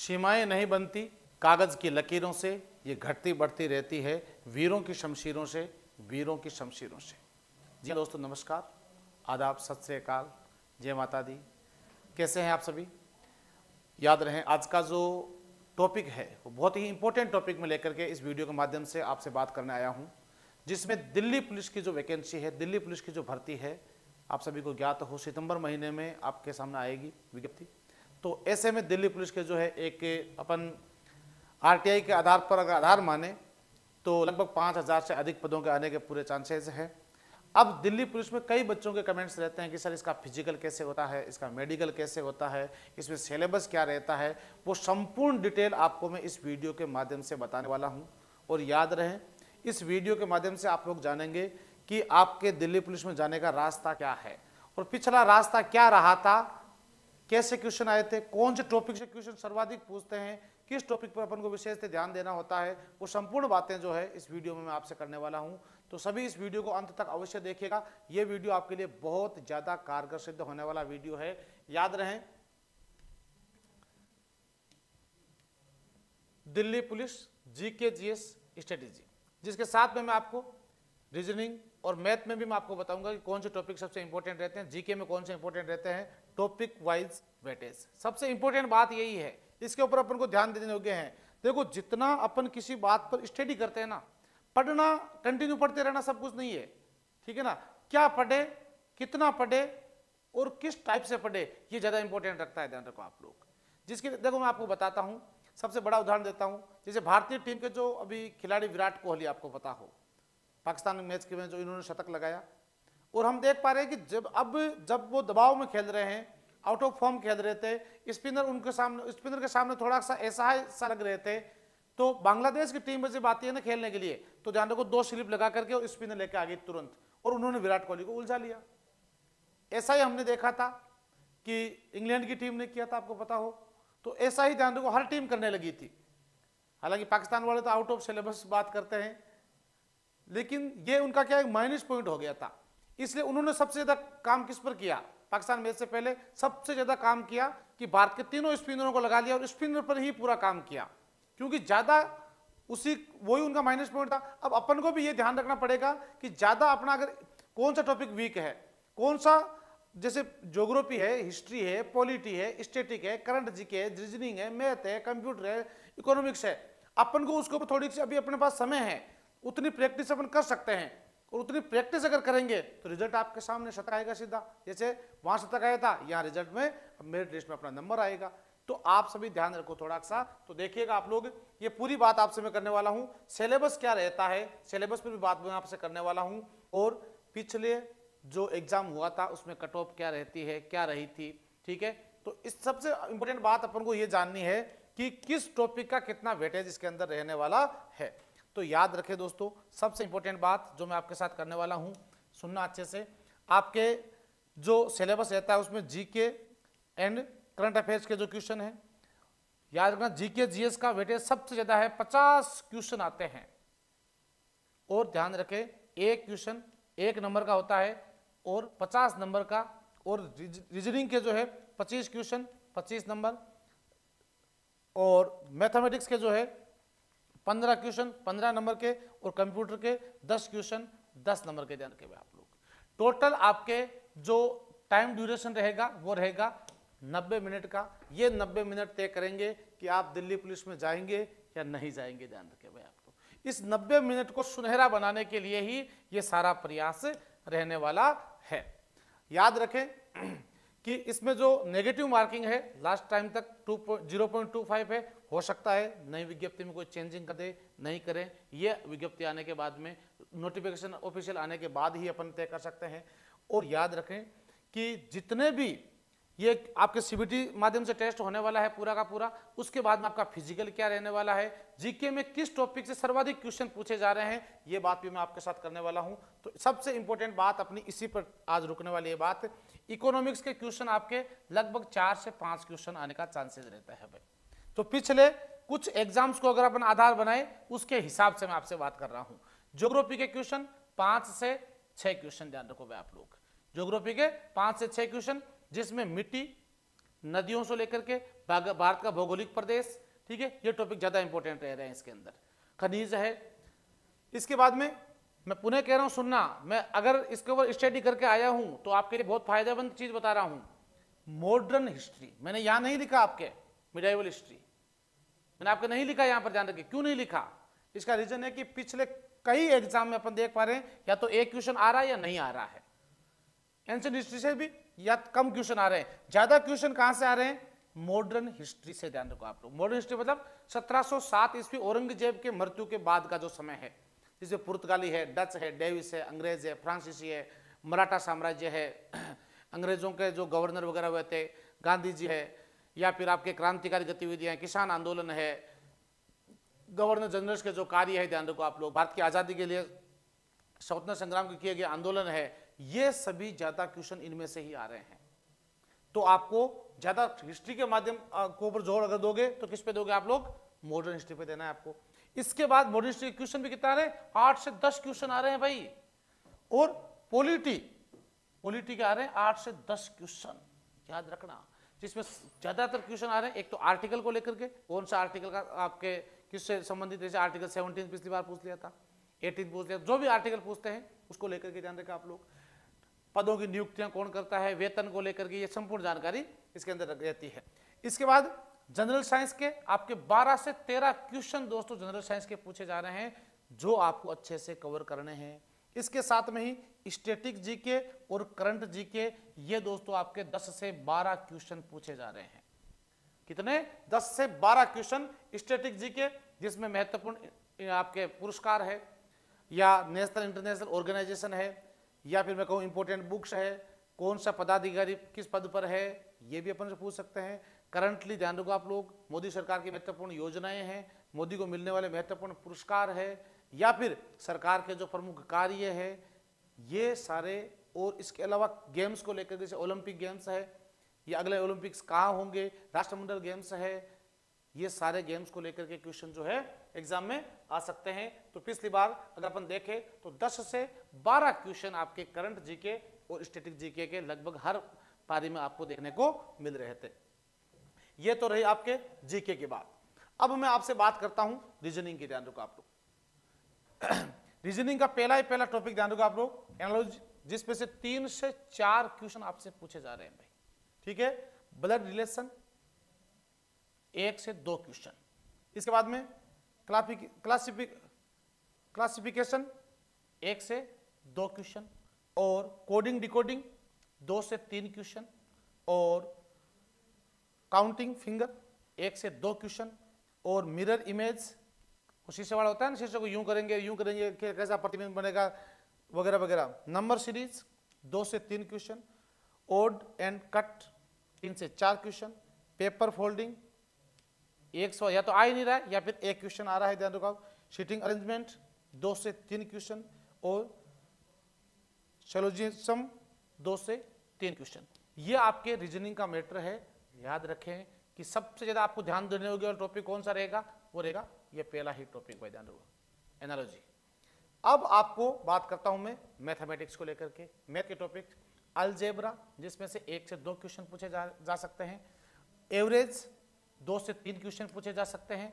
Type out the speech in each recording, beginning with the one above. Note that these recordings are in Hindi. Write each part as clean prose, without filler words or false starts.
सीमाएं नहीं बनती कागज की लकीरों से, ये घटती बढ़ती रहती है वीरों की शमशीरों से, वीरों की शमशीरों से। जी दोस्तों नमस्कार, आदाब, सत श्री अकाल, जय माता दी। कैसे हैं आप सभी? याद रहें आज का जो टॉपिक है वो बहुत ही इंपॉर्टेंट टॉपिक में लेकर के इस वीडियो के माध्यम से आपसे बात करने आया हूं, जिसमें दिल्ली पुलिस की जो वैकेंसी है, दिल्ली पुलिस की जो भर्ती है, आप सभी को ज्ञात हो सितंबर महीने में आपके सामने आएगी विज्ञप्ति। तो ऐसे में दिल्ली पुलिस के जो है एक अपन आरटीआई के आधार पर अगर आधार माने तो लगभग 5000 से अधिक पदों के आने के पूरे चांसेस हैं। अब दिल्ली पुलिस में कई बच्चों के कमेंट्स रहते हैं कि सर इसका फिजिकल कैसे होता है, इसका मेडिकल कैसे होता है, इसमें सिलेबस क्या रहता है, वो संपूर्ण डिटेल आपको मैं इस वीडियो के माध्यम से बताने वाला हूं। और याद रहें, इस वीडियो के माध्यम से आप लोग जानेंगे कि आपके दिल्ली पुलिस में जाने का रास्ता क्या है और पिछला रास्ता क्या रहा था, कैसे क्वेश्चन आए थे, कौन से टॉपिक से क्वेश्चन सर्वाधिक पूछते हैं, किस टॉपिक पर अपन को विशेष से ध्यान देना होता है, वो संपूर्ण बातें जो है इस वीडियो में मैं आपसे करने वाला हूं। तो सभी इस वीडियो को अंत तक अवश्य देखिएगा, ये वीडियो आपके लिए बहुत ज्यादा कारगर सिद्ध होने वाला वीडियो है। याद रहें, Delhi police GK GS strategy, जिसके साथ में मैं आपको रीजनिंग और मैथ में भी मैं आपको बताऊंगा कि कौन से टॉपिक सबसे इंपॉर्टेंट रहते हैं, जीके में कौन से इंपॉर्टेंट रहते हैं, टॉपिक वाइज वेटेज। सबसे इंपॉर्टेंट बात यही है, इसके ऊपर अपन को ध्यान देने योग्य है। देखो, जितना अपन किसी बात पर स्टडी करते हैं ना, पढ़ना, कंटिन्यू पढ़ते रहना सब कुछ नहीं है, ठीक है ना। क्या पढ़े, कितना पढ़े और किस टाइप से पढ़े, ये ज्यादा इंपॉर्टेंट रखता है, ध्यान रखो आप लोग। जिसके देखो मैं आपको बताता हूं, सबसे बड़ा उदाहरण देता हूं। जैसे भारतीय टीम के जो अभी खिलाड़ी विराट कोहली, आपको पता हो, पाकिस्तान मैच के में जो इन्होंने शतक लगाया, और हम देख पा रहे हैं कि जब वो दबाव में खेल रहे हैं, आउट ऑफ फॉर्म खेल रहे थे, स्पिनर के सामने थोड़ा सा ऐसा लग रहे थे, तो बांग्लादेश की टीम में जब आती है ना खेलने के लिए, तो ध्यान रखो 2 स्लिप लगा करके और स्पिनर लेके आ गई तुरंत, और उन्होंने विराट कोहली को उलझा लिया। ऐसा ही हमने देखा था कि इंग्लैंड की टीम ने किया था, आपको पता हो। तो ऐसा ही ध्यान रखो हर टीम करने लगी थी। हालांकि पाकिस्तान वाले तो आउट ऑफ सिलेबस बात करते हैं, लेकिन ये उनका क्या एक माइनस पॉइंट हो गया था। इसलिए उन्होंने सबसे ज्यादा काम किस पर किया, पाकिस्तान मैच से पहले सबसे ज्यादा काम किया कि भारत के तीनों स्पिनरों को लगा लिया और स्पिनर पर ही पूरा काम किया, क्योंकि ज्यादा वही उनका माइनस पॉइंट था। अब अपन को भी ये ध्यान रखना पड़ेगा कि ज्यादा अपना अगर कौन सा टॉपिक वीक है, कौन सा, जैसे ज्योग्राफी है, हिस्ट्री है, पॉलिटी है, स्टैटिक है, करंट जीके है, रीजनिंग है, मैथ है, कंप्यूटर है, इकोनॉमिक्स है, अपन को उसके ऊपर थोड़ी सी अभी अपने पास समय है, उतनी प्रैक्टिस अपन कर सकते हैं। और उतनी प्रैक्टिस अगर करेंगे तो रिजल्ट आपके सामने शतक आएगा सीधा। जैसे वहां शतक आया था, यहाँ रिजल्ट में मेरिट लिस्ट में अपना नंबर आएगा। तो आप सभी ध्यान रखो थोड़ा सा, तो देखिएगा आप लोग, ये पूरी बात आपसे मैं करने वाला हूं। सिलेबस क्या रहता है, सिलेबस पर भी बात मैं आपसे करने वाला हूं, और पिछले जो एग्जाम हुआ था उसमें कट ऑफ क्या रहती है, क्या रही थी, ठीक है। तो इस सबसे इंपॉर्टेंट बात अपन को ये जाननी है कि किस टॉपिक का कितना वेटेज इसके अंदर रहने वाला है। तो याद रखें दोस्तों, सबसे इंपॉर्टेंट बात जो मैं आपके साथ करने वाला हूं, सुनना अच्छे से। आपके जो सिलेबस रहता है उसमें जीके एंड करंट अफेयर्स के जो क्वेश्चन है, याद रखना जीके जीएस का वेटेज सबसे ज्यादा है, 50 क्वेश्चन आते हैं। और ध्यान रखें, एक क्वेश्चन 1 नंबर का होता है और 50 नंबर का, और रीजनिंग के जो है 25 क्वेश्चन 25 नंबर, और मैथमेटिक्स के जो है 15 क्वेश्चन 15 नंबर के, और कंप्यूटर के 10 क्वेश्चन 10 नंबर के। ध्यान रखें आप लोग, टोटल आपके जो टाइम ड्यूरेशन रहेगा वो रहेगा 90 मिनट का। ये 90 मिनट तय करेंगे कि आप दिल्ली पुलिस में जाएंगे या नहीं जाएंगे। ध्यान रखें भाई आप लोग, इस 90 मिनट को सुनहरा बनाने के लिए ही ये सारा प्रयास रहने वाला है। याद रखें कि इसमें जो नेगेटिव मार्किंग है लास्ट टाइम तक 0.25 है, हो सकता है नई विज्ञप्ति में कोई चेंजिंग कर दे, नहीं करें, ये विज्ञप्ति आने के बाद में, नोटिफिकेशन ऑफिशियल आने के बाद ही अपन तय कर सकते हैं। और याद रखें कि जितने भी ये आपके सीबीटी माध्यम से टेस्ट होने वाला है पूरा का पूरा, उसके बाद में आपका फिजिकल क्या रहने वाला है, जीके में किस टॉपिक से सर्वाधिक क्वेश्चन पूछे जा रहे हैं, ये बात भी मैं आपके साथ करने वाला हूं। तो सबसे इंपॉर्टेंट बात अपनी इसी पर आज रुकने वाली है बात, इकोनॉमिक्स के क्वेश्चन आपके लगभग 4 से 5 क्वेश्चन आने का चांसेस रहता है भाई। तो पिछले कुछ एग्जाम्स को अगर अपन आधार बनाए उसके हिसाब से मैं आपसे बात कर रहा हूं। ज्योग्राफी के क्वेश्चन 5 से 6 क्वेश्चन, ध्यान रखो भाई आप लोग, ज्योग्राफी के 5 से 6 क्वेश्चन, जिसमें मिट्टी, नदियों से लेकर के भारत का भौगोलिक प्रदेश, ठीक है, ये टॉपिक ज्यादा इंपॉर्टेंट रह रहे हैं इसके अंदर। खनिज है। इसके बाद में मैं पुनः कह रहा हूं सुनना, मैं अगर इसके ऊपर स्टडी करके आया हूं तो आपके लिए बहुत फायदेमंद चीज बता रहा हूं। मॉडर्न हिस्ट्री मैंने यहां नहीं लिखा, आपके मिडाइवल हिस्ट्री मैंने आपके नहीं लिखा यहां पर, ध्यान रखिए। क्यों नहीं लिखा? इसका रीजन है कि पिछले कई एग्जाम में अपन देख पा रहे हैं या तो एक क्वेश्चन आ रहा है या नहीं आ रहा है। एंशिएंट हिस्ट्री से भी या कम क्वेश्चन आ रहे हैं, ज्यादा क्वेश्चन कहां से आ रहे हैं? मॉडर्न हिस्ट्री से। ध्यान रखो आप लोग, मॉडर्न हिस्ट्री मतलब 1707 ईस्वी औरंगजेब के मृत्यु के बाद का जो समय है, जिसमें पुर्तगाली है, डच है, डेविस है, अंग्रेज है, फ्रांसीसी है, मराठा साम्राज्य है, अंग्रेजों के जो गवर्नर वगैरह हुए थे, गांधी जी है, या फिर आपके क्रांतिकारी गतिविधियां, किसान आंदोलन है, गवर्नर जनरल के जो कार्य है, ध्यान रखो आप लोग, भारत की आजादी के लिए स्वतंत्रता संग्राम के किए गए आंदोलन है, ये सभी ज्यादा क्वेश्चन इनमें से ही आ रहे हैं। तो आपको ज्यादा हिस्ट्री के माध्यम को ऊपर जोर अगर दोगे तो किस पे दोगे आप लोग? मॉडर्न हिस्ट्री पे देना है आपको। इसके बाद मॉडर्न हिस्ट्री के क्वेश्चन भी कितना आ रहे हैं? 8 से 10 क्वेश्चन आ रहे हैं भाई। और पॉलिटी के आ रहे हैं 8 से 10 क्वेश्चन, याद रखना, जिसमें ज्यादातर क्वेश्चन आ रहे हैं एक तो आर्टिकल को लेकर के, कौन सा आर्टिकल का आपके किससे संबंधित, जैसे आर्टिकल 17 पिछली बार पूछ लिया था, 18 पूछ लिया, जो भी आर्टिकल पूछते हैं उसको लेकर के ध्यान रखें आप लोग। पदों की नियुक्तियां कौन करता है, वेतन को लेकर के, ये संपूर्ण जानकारी इसके अंदर रहती है। इसके बाद जनरल साइंस के आपके 12 से 13 क्वेश्चन दोस्तों जनरल साइंस के पूछे जा रहे हैं, जो आपको अच्छे से कवर करने हैं। इसके साथ में ही स्टैटिक जीके और करंट जीके, ये दोस्तों आपके 10 से 12 क्वेश्चन पूछे जा रहे हैं। कितने? 10 से 12 क्वेश्चन स्टैटिक जीके, जिसमें महत्वपूर्ण आपके पुरस्कार है, या नेशनल इंटरनेशनल ऑर्गेनाइजेशन है, या फिर मैं कहूँ इंपॉर्टेंट बुक्स है, कौन सा पदाधिकारी किस पद पर है, ये भी अपन से पूछ सकते हैं। करंटली ध्यान रखो आप लोग, मोदी सरकार की महत्वपूर्ण योजनाएं हैं, मोदी को मिलने वाले महत्वपूर्ण पुरस्कार है, या फिर सरकार के जो प्रमुख कार्य है, ये सारे। और इसके अलावा गेम्स को लेकर, जैसे ओलंपिक गेम्स है, या अगले ओलंपिक्स कहाँ होंगे, राष्ट्रमंडल गेम्स है, ये सारे गेम्स को लेकर के क्वेश्चन जो है एग्जाम में आ सकते हैं। तो पिछली बार अगर अपन देखें तो 10 से 12 क्वेश्चन आपके करंट जीके और स्टैटिक जीके के लगभग हर पारी में आपको देखने को मिल रहे थे। ये तो रही आपके जीके की बात। अब मैं आपसे बात करता हूं रीजनिंग की। ध्यान रखो आप लोग, रीजनिंग का पहला टॉपिक ध्यान रखो आप लोग, एनालॉजी, जिसमें से 3 से 4 क्वेश्चन आपसे पूछे जा रहे हैं भाई, ठीक है। ब्लड रिलेशन 1 से 2 क्वेश्चन। इसके बाद में क्लासिफिकेशन 1 से 2 क्वेश्चन, और कोडिंग डिकोडिंग 2 से 3 क्वेश्चन, और काउंटिंग फिंगर 1 से 2 क्वेश्चन, और मिरर इमेज, शीशे वाला होता है ना, शीशे को यूं करेंगे कैसा प्रतिबिंब बनेगा वगैरह वगैरह। नंबर सीरीज 2 से 3 क्वेश्चन, ओड एंड कट 3 से 4 क्वेश्चन, पेपर फोल्डिंग 100 या तो आ ही नहीं रहा है या फिर 1 क्वेश्चन आ रहा है, ध्यान रखो। सीटिंग अरेंजमेंट 2 से 3 क्वेश्चन, और सिलोजिज्म 2 से 3 क्वेश्चन। ये आपके रीजनिंग का मैटर है। याद रखें कि सबसे ज्यादा आपको ध्यान देने होगा टॉपिक कौन सा रहेगा, वो रहेगा ये पहला ही टॉपिक भाई, ध्यान रखो, एनालॉजी। अब आपको बात करता हूं मैं मैथमेटिक्स को लेकर के। मैथ के टॉपिक अलजेब्रा, जिसमें से 1 से 2 क्वेश्चन पूछे जा सकते हैं। एवरेज 2 से 3 क्वेश्चन पूछे जा सकते हैं।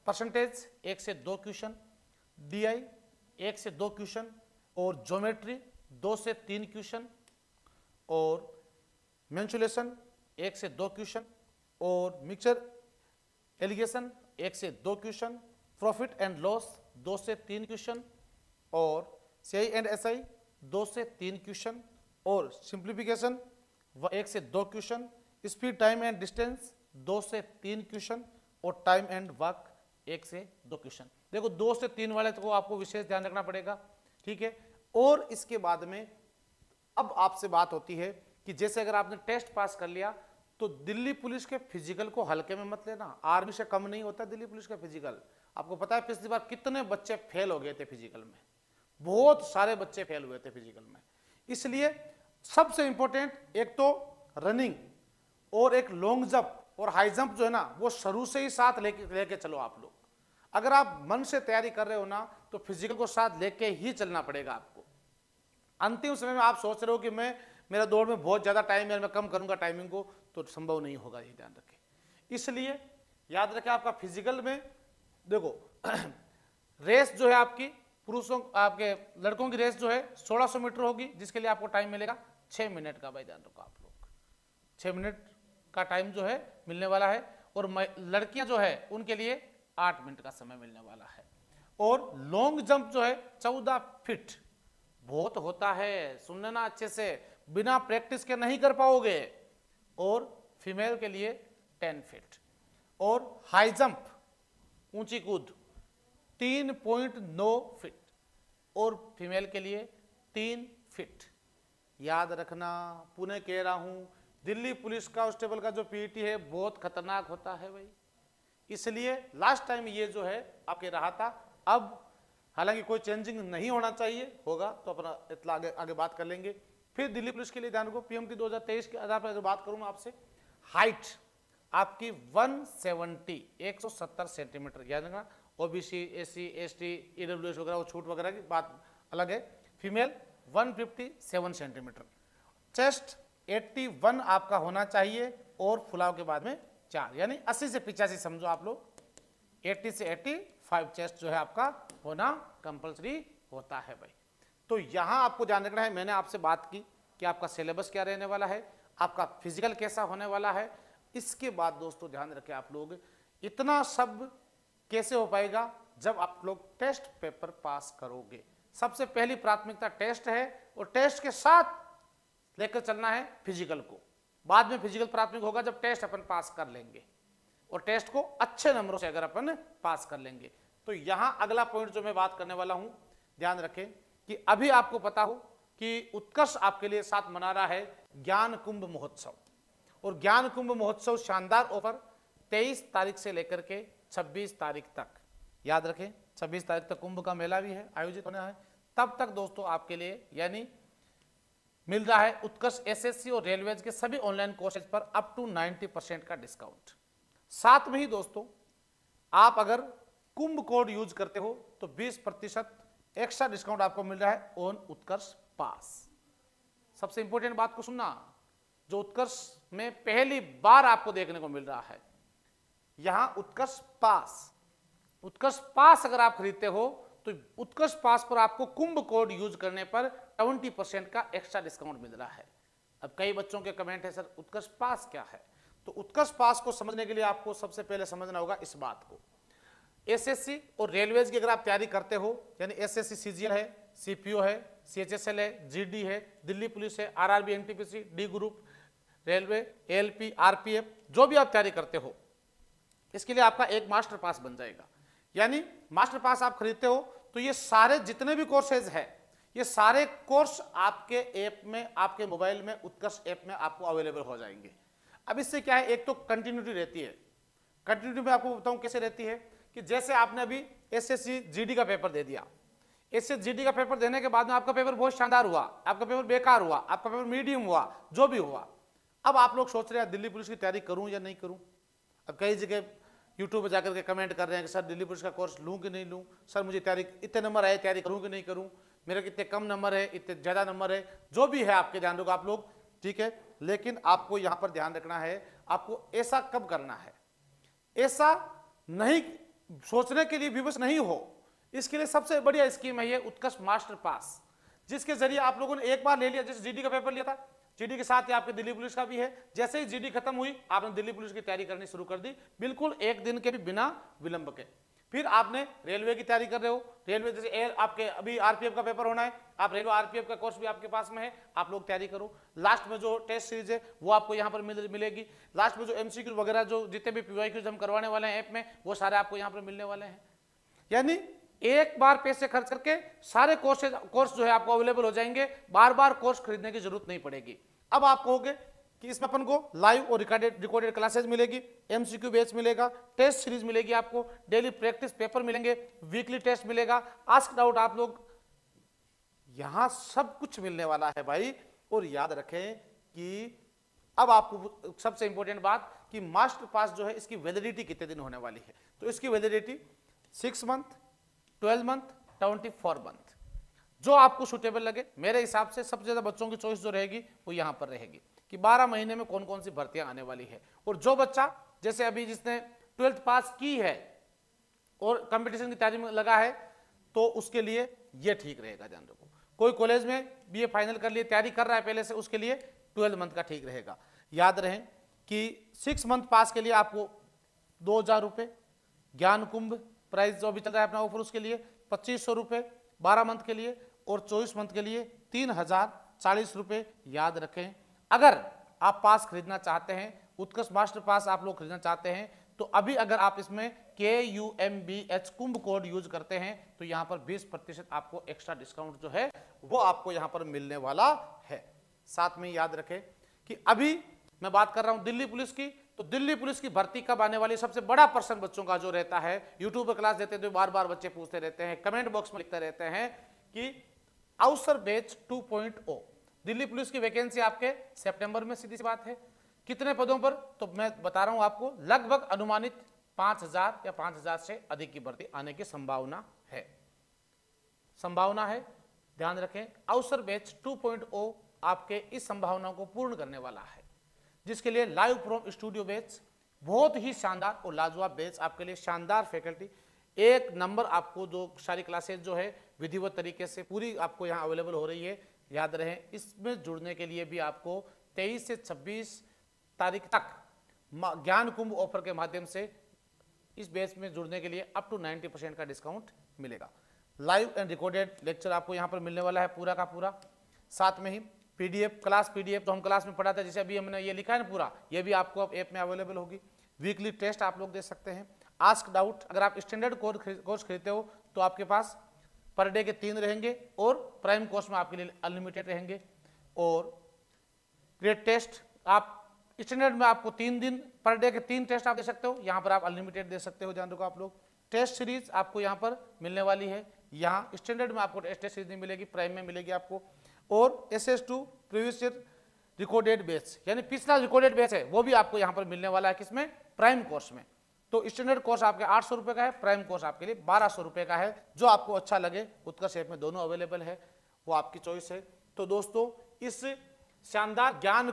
परसेंटेज 1 से 2 क्वेश्चन, डीआई 1 से 2 क्वेश्चन, और ज्योमेट्री 2 से 3 क्वेश्चन, और मेंसुरेशन 1 से 2 क्वेश्चन, और मिक्सचर एलिगेशन 1 से 2 क्वेश्चन, प्रॉफिट एंड लॉस 2 से 3 क्वेश्चन, और सीआई एंड एसआई 2 से 3 क्वेश्चन, और सिंप्लीफिकेशन 1 से 2 question, speed time and distance 2 से 3 क्वेश्चन, और टाइम एंड वर्क 1 से 2 क्वेश्चन। देखो 2 से 3 वाले को आपको विशेष ध्यान रखना पड़ेगा, ठीक है। और इसके बाद में अब आपसे बात होती है कि जैसे अगर आपने टेस्ट पास कर लिया तो दिल्ली पुलिस के फिजिकल को हल्के में मत लेना, आर्मी से कम नहीं होता दिल्ली पुलिस का फिजिकल। आपको पता है पिछली बार कितने बच्चे फेल हो गए थे फिजिकल में, बहुत सारे बच्चे फेल हुए थे फिजिकल में। इसलिए सबसे इंपॉर्टेंट एक तो रनिंग और एक लॉन्ग जंप और हाई जंप जो है ना, वो शुरू से ही साथ लेके चलो आप लोग। अगर आप मन से तैयारी कर रहे हो ना तो फिजिकल को साथ लेके ही चलना पड़ेगा आपको। अंतिम समय में आप सोच रहे हो कि मेरा दौड़ में बहुत ज्यादा टाइम है, मैं कम करूंगा टाइमिंग को, तो संभव नहीं होगा, ये ध्यान रखें। इसलिए याद रखें आपका फिजिकल में देखो रेस जो है आपकी पुरुषों आपके लड़कों की रेस जो है 1600 मीटर होगी, जिसके लिए आपको टाइम मिलेगा 6 मिनट का। भाई ध्यान रखो आप लोग, 6 मिनट का टाइम जो है मिलने वाला है। और लड़कियां जो है उनके लिए 8 मिनट का समय मिलने वाला है। और लॉन्ग जंप जो है 14 फीट, बहुत होता है, सुनना ना अच्छे से, बिना प्रैक्टिस के नहीं कर पाओगे। और फीमेल के लिए 10 फीट। और हाई जंप ऊंची कूद 3.9 फीट और फीमेल के लिए 3 फीट। याद रखना, पुणे कह रहा हूं, दिल्ली पुलिस कांस्टेबल का जो पीटी है बहुत खतरनाक होता है भाई। इसलिए लास्ट टाइम ये जो है आपके रहा था, अब हालांकि कोई चेंजिंग नहीं होना चाहिए, होगा तो अपना इतना आगे बात कर लेंगे। फिर दिल्ली पुलिस के लिए ध्यान रखो, पीएमटी 2023 के आधार पर अगर बात करूं मैं आपसे, हाइट आपकी 170 सेंटीमीटर। याद रखना, ओबीसी, एससी, एसटी, ईडब्ल्यूएस वगैरह वो छूट वगैरह की बात अलग है। Female 157 centimetre. चेस्ट 81 आपका होना चाहिए और फुलाव के बाद में 4, यानी 80 से 85 समझो आप लोग, 80 से 85 चेस्ट जो है आपका होना कंपलसरी होता है भाई। तो यहां आपको ध्यान रखना है, मैंने आपसे बात की कि आपका सिलेबस क्या रहने वाला है, आपका फिजिकल कैसा होने वाला है। इसके बाद दोस्तों ध्यान रखें आप लोग, इतना सब कैसे हो पाएगा जब आप लोग टेस्ट पेपर पास करोगे। सबसे पहली प्राथमिकता टेस्ट है और टेस्ट के साथ लेकर चलना है फिजिकल को। बाद में फिजिकल प्राथमिक होगा जब टेस्ट अपन पास कर लेंगे, और टेस्ट को अच्छे नंबरों से अगर अपन पास कर लेंगे। तो यहां अगला पॉइंट जो मैं बात करने वाला हूं, ध्यान रखें कि अभी आपको पता हो कि उत्कर्ष आपके लिए साथ मना रहा है ज्ञान कुंभ महोत्सव। और ज्ञान कुंभ महोत्सव शानदार ऑफर 23 तारीख से लेकर के 26 तारीख तक, याद रखें 26 तारीख तक कुंभ का मेला भी है, आयोजित होना है। तब तक दोस्तों आपके लिए यानी मिल रहा है उत्कर्ष एसएससी और रेलवेज के सभी ऑनलाइन कोर्सेज पर अप टू 90% का डिस्काउंट। साथ में ही दोस्तों आप अगर कुंभ कोड यूज करते हो तो 20% एक्स्ट्रा डिस्काउंट आपको मिल रहा है ऑन उत्कर्ष पास। सबसे इंपॉर्टेंट बात को सुनना, जो उत्कर्ष में पहली बार आपको देखने को मिल रहा है, यहां उत्कर्ष पास अगर आप खरीदते हो तो उत्कर्ष पास पर आपको कुंभ कोड यूज करने पर 20% का एक्स्ट्रा डिस्काउंट मिल रहा है। अब कई बच्चों के कमेंट है, सर उत्कर्ष पास क्या है? तो उत्कर्ष पास को समझने के लिए आपको सबसे पहले समझना होगा इस बात को, एसएससी और रेलवेज की अगर आप तैयारी करते हो, यानी एसएससी सीजीएल है, सीपीओ है, सीएचएसएल है, जीडी है, दिल्ली पुलिस है, RRB, NTPC, D group, railway, ALP, RPF, जो भी आप तैयारी करते हो, इसके लिए आपका एक मास्टर पास बन जाएगा। यानी मास्टर पास आप खरीदते हो तो ये सारे जितने भी कोर्सेज है, ये सारे कोर्स आपके ऐप में, आपके मोबाइल में, उत्कर्ष ऐप में आपको अवेलेबल हो जाएंगे। अब इससे क्या है, एक तो कंटिन्यूटी रहती है। कंटिन्यूटी में आपको बताऊं कैसे रहती है कि जैसे आपने अभी एसएससी जीडी का पेपर दे दिया, एसएससी जीडी का पेपर देने के बाद में आपका पेपर बहुत शानदार हुआ, आपका पेपर बेकार हुआ, आपका पेपर मीडियम हुआ, जो भी हुआ, अब आप लोग सोच रहे हैं दिल्ली पुलिस की तैयारी करूं या नहीं करूं। अब कई जगह यूट्यूब पर जाकर के कमेंट कर रहे हैं कि सर दिल्ली पुलिस का कोर्स लूं कि नहीं लूं, सर मुझे तैयारी इतने नंबर आए, तैयारी करूं कि नहीं करूं, मेरे कितने कम नंबर है, इतने ज़्यादा नंबर है, जो भी है आपके ध्यान रखो आप लोग, ठीक है। लेकिन आपको यहाँ पर ध्यान रखना है, आपको ऐसा कब करना है, ऐसा नहीं सोचने के लिए विवश नहीं हो। इसके लिए सबसे बढ़िया स्कीम है ये उत्कर्ष मास्टर पास, जिसके जरिए आप लोगों ने एक बार ले लिया, जैसे जीडी का पेपर लिया था, जीडी के साथ ही आपके दिल्ली पुलिस का भी है। जैसे ही जीडी खत्म हुई आपने दिल्ली पुलिस की तैयारी करनी शुरू कर दी, बिल्कुल एक दिन के भी बिना विलंब के। फिर आपने रेलवे की तैयारी कर रहे हो, रेलवे जैसे आपके अभी आरपीएफ का पेपर होना है, आप रेलवे आरपीएफ का कोर्स भी आपके पास में है, आप लोग तैयारी करो। लास्ट में जो टेस्ट सीरीज है वो आपको यहाँ पर मिलेगी। लास्ट में जो एमसीक्यू वगैरह जो जितने भी पीवाईक्यूज हम करवाने वाले हैं ऐप में, वो सारे आपको यहाँ पर मिलने वाले हैं। यानी एक बार पैसे खर्च करके सारे कोर्स जो है आपको अवेलेबल हो जाएंगे, बार बार कोर्स खरीदने की जरूरत नहीं पड़ेगी। अब आप कहोगे कि इसमें अपन को लाइव और रिकॉर्डेड क्लासेस मिलेगी, एमसीक्यू बेस मिलेगा, टेस्ट सीरीज मिलेगी, आपको डेली प्रैक्टिस पेपर मिलेंगे, वीकली टेस्ट मिलेगा, आस्क आउट आप लोग, यहां सब कुछ मिलने वाला है भाई। और याद रखें कि अब आपको सबसे इंपॉर्टेंट बात कि मास्टर पास जो है इसकी वैलिडिटी कितने दिन होने वाली है, तो इसकी वैलिडिटी 6 मंथ, 12 मंथ, 24 मंथ, जो आपको सुटेबल लगे। मेरे हिसाब से सबसे ज्यादा बच्चों की चॉइस जो रहेगी वो यहां पर रहेगी कि 12 महीने में कौन कौन सी भर्तियां आने वाली है। और जो बच्चा जैसे अभी जिसने 12th पास की है और कंपटीशन की तैयारी में लगा है तो उसके लिए ये ठीक रहेगा। ध्यान रखो, कोई कॉलेज में बीए फाइनल कर लिए तैयारी कर रहा है पहले से, उसके लिए 12 मंथ का ठीक रहेगा। याद रहे कि 6 मंथ पास के लिए आपको 2000 रुपये, ज्ञान कुंभ प्राइस जो अभी चल रहा है अपना ऑफर उसके लिए 2500 रुपये 12 मंथ के लिए, और 24 मंथ के लिए 3040 रुपये। याद रखें, अगर आप पास खरीदना चाहते हैं, उत्कर्ष मास्टर पास आप लोग खरीदना चाहते हैं, तो अभी अगर आप इसमें KUMBH कुंभ कोड यूज करते हैं तो यहां पर 20% आपको एक्स्ट्रा डिस्काउंट जो है वो आपको यहां पर मिलने वाला है। साथ में याद रखें कि अभी मैं बात कर रहा हूं दिल्ली पुलिस की, तो दिल्ली पुलिस की भर्ती कब आने वाली, सबसे बड़ा प्रश्न बच्चों का जो रहता है, यूट्यूब पर क्लास देते तो बार बार बच्चे पूछते रहते हैं, कमेंट बॉक्स में लिखते रहते हैं कि अवसर बैच 2.0 दिल्ली पुलिस की वैकेंसी आपके सितंबर में, सीधी सी बात है। कितने पदों पर, तो मैं बता रहा हूं आपको, लगभग अनुमानित 5000 या 5000 से अधिक की भर्ती आने की संभावना है, संभावना है। ध्यान रखें, अवसर बैच 2.0 आपके इस संभावना को पूर्ण करने वाला है, जिसके लिए लाइव फ्रॉम स्टूडियो बैच बहुत ही शानदार और लाजवाब बैच आपके लिए, शानदार फैकल्टी, एक नंबर आपको जो सारी क्लासेज जो है विधिवत तरीके से पूरी आपको यहाँ अवेलेबल हो रही है। याद रहे, इसमें जुड़ने के लिए भी आपको 23 से 26 तारीख तक ज्ञान कुंभ ऑफर के माध्यम से इस बैच में जुड़ने के लिए अप टू 90% का डिस्काउंट मिलेगा। लाइव एंड रिकॉर्डेड लेक्चर आपको यहाँ पर मिलने वाला है पूरा का पूरा, साथ में ही पीडीएफ, क्लास पीडीएफ तो हम क्लास में पढ़ाते हैं, जैसे अभी हमने ये लिखा है ना पूरा, ये भी आपको अब ऐप में अवेलेबल होगी। वीकली टेस्ट आप लोग दे सकते हैं। आस्क डाउट, अगर आप स्टैंडर्ड कोर्स खरीदते हो तो आपके पास पर डे के 3 रहेंगे और प्राइम कोर्स में आपके लिए अनलिमिटेड रहेंगे। और ग्रेड टेस्ट आप स्टैंडर्ड में आपको 3 दिन पर डे के 3 टेस्ट आप दे सकते हो, यहाँ पर आप अनलिमिटेड दे सकते हो। ध्यान रखो आप लोग, टेस्ट सीरीज आपको यहाँ पर मिलने वाली है। यहाँ स्टैंडर्ड में आपको टेस्ट सीरीज नहीं मिलेगी, प्राइम में मिलेगी आपको। और SS2 previous year recorded batch, यानी पिछला रिकॉर्डेड बैच है वो भी आपको यहाँ पर मिलने वाला है, किसमें, प्राइम कोर्स में। तो स्टैंडर्ड कोर्स आपके 800 रुपये का है, प्राइम कोर्स आपके लिए 1200 रुपये का है। जो आपको अच्छा लगे, उत्कर्ष ऐप में दोनों अवेलेबल है, वो आपकी चॉइस है। तो दोस्तों, इस शानदार ज्ञान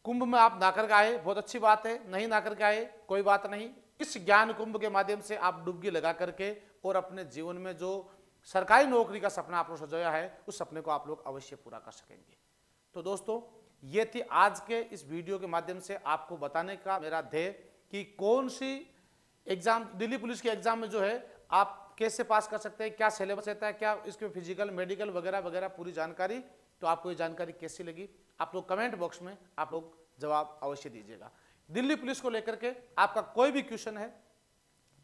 कुंभ में आप ना करके आए, बहुत अच्छी बात है, नहीं ना करके आए कोई बात नहीं। इस ज्ञान कुंभ के माध्यम से आप डुबकी लगा करके और अपने जीवन में जो सरकारी नौकरी का सपना आपने सजाया है, उस सपने को आप लोग अवश्य पूरा कर सकेंगे। तो दोस्तों, ये थी आज के इस वीडियो के माध्यम से आपको बताने का मेरा ध्येय कि कौन सी एग्जाम, दिल्ली पुलिस के एग्जाम में जो है आप कैसे पास कर सकते हैं, क्या सिलेबस रहता है, क्या इसके फिजिकल मेडिकल वगैरह वगैरह पूरी जानकारी। तो आपको ये जानकारी कैसी लगी, आप लोग कमेंट बॉक्स में आप लोग जवाब अवश्य दीजिएगा। दिल्ली पुलिस को लेकर के आपका कोई भी क्वेश्चन है,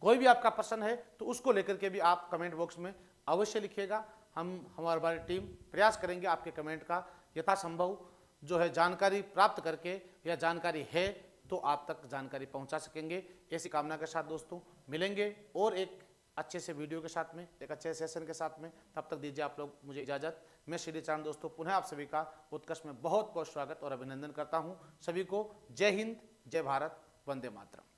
कोई भी आपका प्रश्न है, तो उसको लेकर के भी आप कमेंट बॉक्स में अवश्य लिखिएगा। हमारी टीम प्रयास करेंगे आपके कमेंट का यथासंभव जो है जानकारी प्राप्त करके, या जानकारी है तो आप तक जानकारी पहुंचा सकेंगे। ऐसी कामना के साथ दोस्तों मिलेंगे और एक अच्छे से वीडियो के साथ में, एक अच्छे सेशन के साथ में। तब तक दीजिए आप लोग मुझे इजाजत। मैं श्री चांद दोस्तों पुनः आप सभी का उत्कर्ष में बहुत बहुत स्वागत और अभिनंदन करता हूं। सभी को जय हिंद, जय भारत, वंदे मातरम।